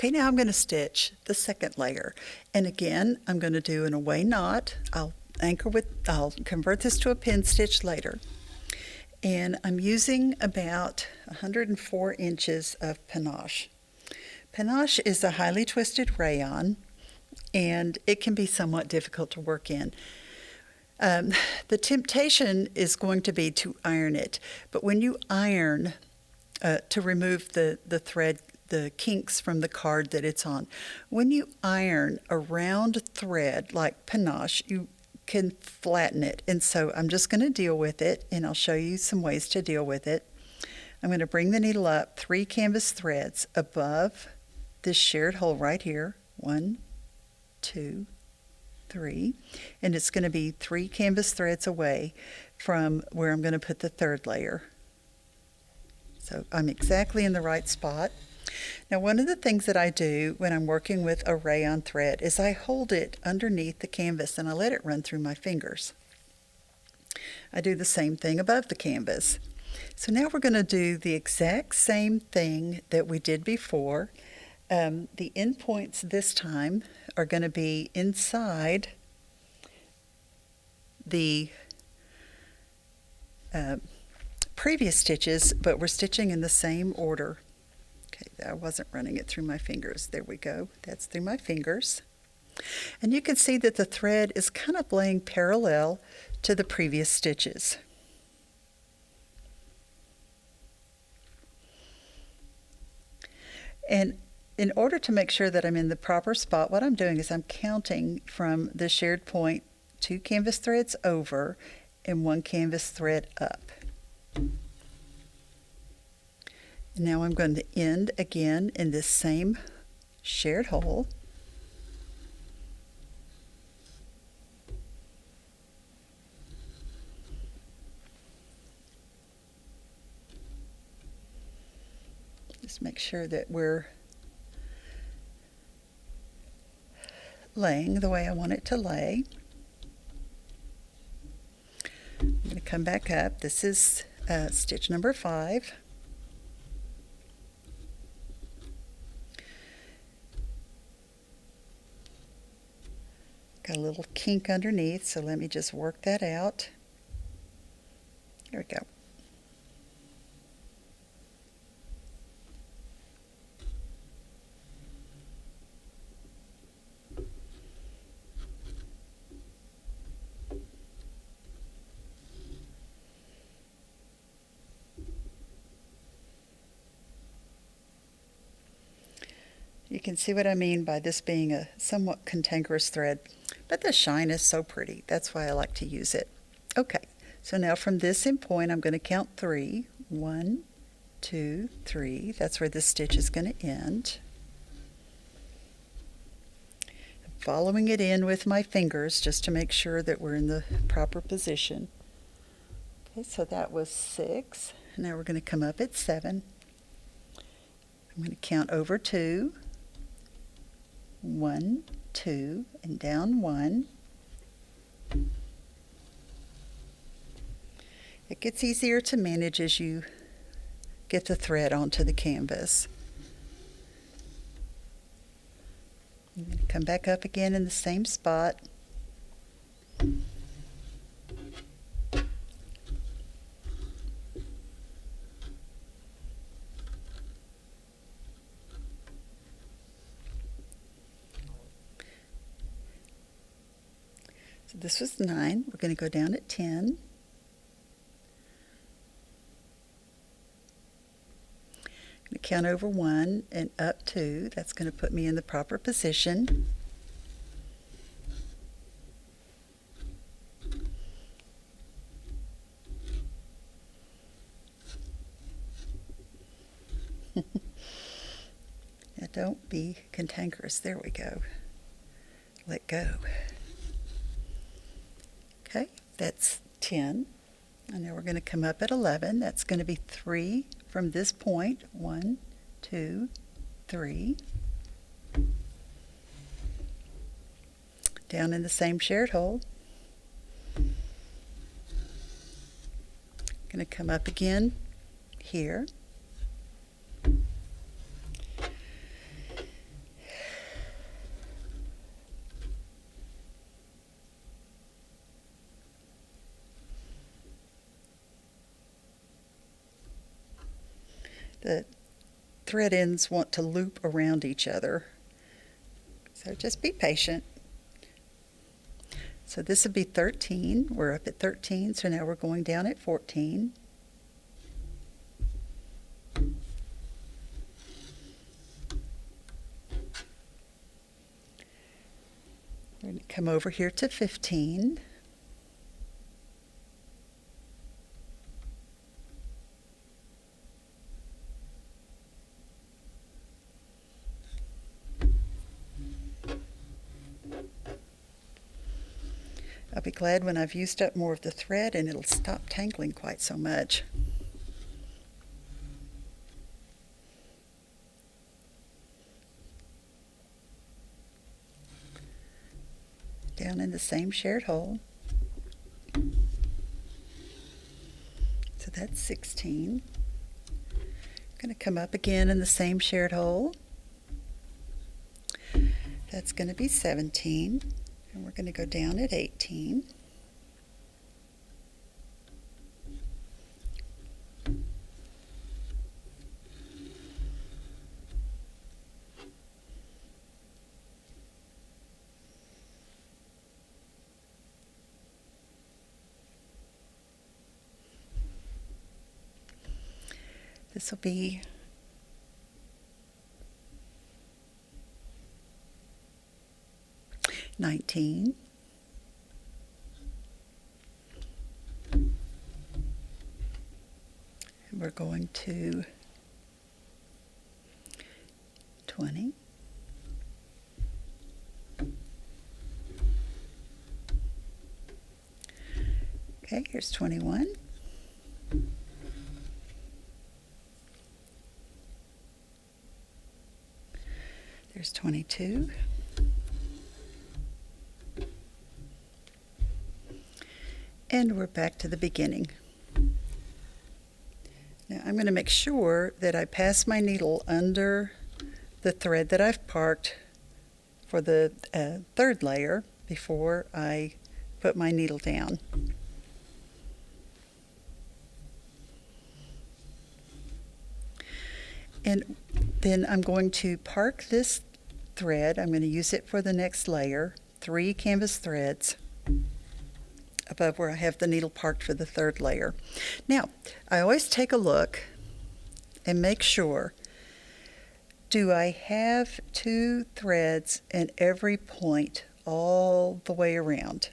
Okay, now I'm going to stitch the second layer, and again I'm going to do an away knot. I'll convert this to a pin stitch later, and I'm using about 104 inches of panache. Panache is a highly twisted rayon, and it can be somewhat difficult to work in. The temptation is going to be to iron it, but when you iron to remove the thread, the kinks from the card that it's on, when you iron a round thread like panache, you can flatten it. And so I'm just going to deal with it, and I'll show you some ways to deal with it. I'm going to bring the needle up 3 canvas threads above this shared hole right here. 1, 2, 3, and it's going to be 3 canvas threads away from where I'm going to put the third layer. So I'm exactly in the right spot. Now, one of the things that I do when I'm working with a rayon thread is I hold it underneath the canvas and I let it run through my fingers. I do the same thing above the canvas. So now we're going to do the exact same thing that we did before. The end points this time are going to be inside the previous stitches, but we're stitching in the same order. Okay, I wasn't running it through my fingers. There we go. That's through my fingers. And you can see that the thread is kind of laying parallel to the previous stitches. And in order to make sure that I'm in the proper spot, what I'm doing is I'm counting from the shared point 2 canvas threads over and 1 canvas thread up. Now I'm going to end again in this same shared hole. Just make sure that we're laying the way I want it to lay. I'm going to come back up. This is stitch number 5. Got a little kink underneath, so let me just work that out. There we go. You can see what I mean by this being a somewhat cantankerous thread, but the shine is so pretty. That's why I like to use it. Okay, so now from this end point, I'm going to count 3. 1, 2, 3. That's where this stitch is going to end. I'm following it in with my fingers just to make sure that we're in the proper position. Okay, so that was 6. Now we're going to come up at 7. I'm going to count over 2. 1, 2, and down 1. It gets easier to manage as you get the thread onto the canvas. I'm going to come back up again in the same spot. So this was 9. We're going to go down at 10. I'm going to count over 1 and up 2. That's going to put me in the proper position. Now don't be cantankerous. There we go. Let go. Okay, that's 10. And now we're going to come up at 11. That's going to be 3 from this point. 1, 2, 3. Down in the same shared hole. Going to come up again here. The thread ends want to loop around each other. So just be patient. So this would be 13. We're up at 13, so now we're going down at 14. We're going to come over here to 15. I'll be glad when I've used up more of the thread and it'll stop tangling quite so much. Down in the same shared hole. So that's 16. Going to come up again in the same shared hole. That's going to be 17. And we're going to go down at 18. This will be 19. And we're going to 20. Okay, here's 21. There's 22. And we're back to the beginning. Now I'm going to make sure that I pass my needle under the thread that I've parked for the third layer before I put my needle down. And then I'm going to park this thread. I'm going to use it for the next layer, 3 canvas threads above where I have the needle parked for the third layer. Now, I always take a look and make sure, do I have 2 threads in every point all the way around?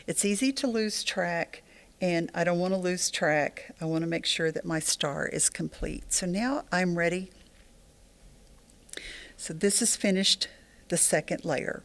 It's easy to lose track, and I don't want to lose track. I want to make sure that my star is complete. So now I'm ready. So this is finished the second layer.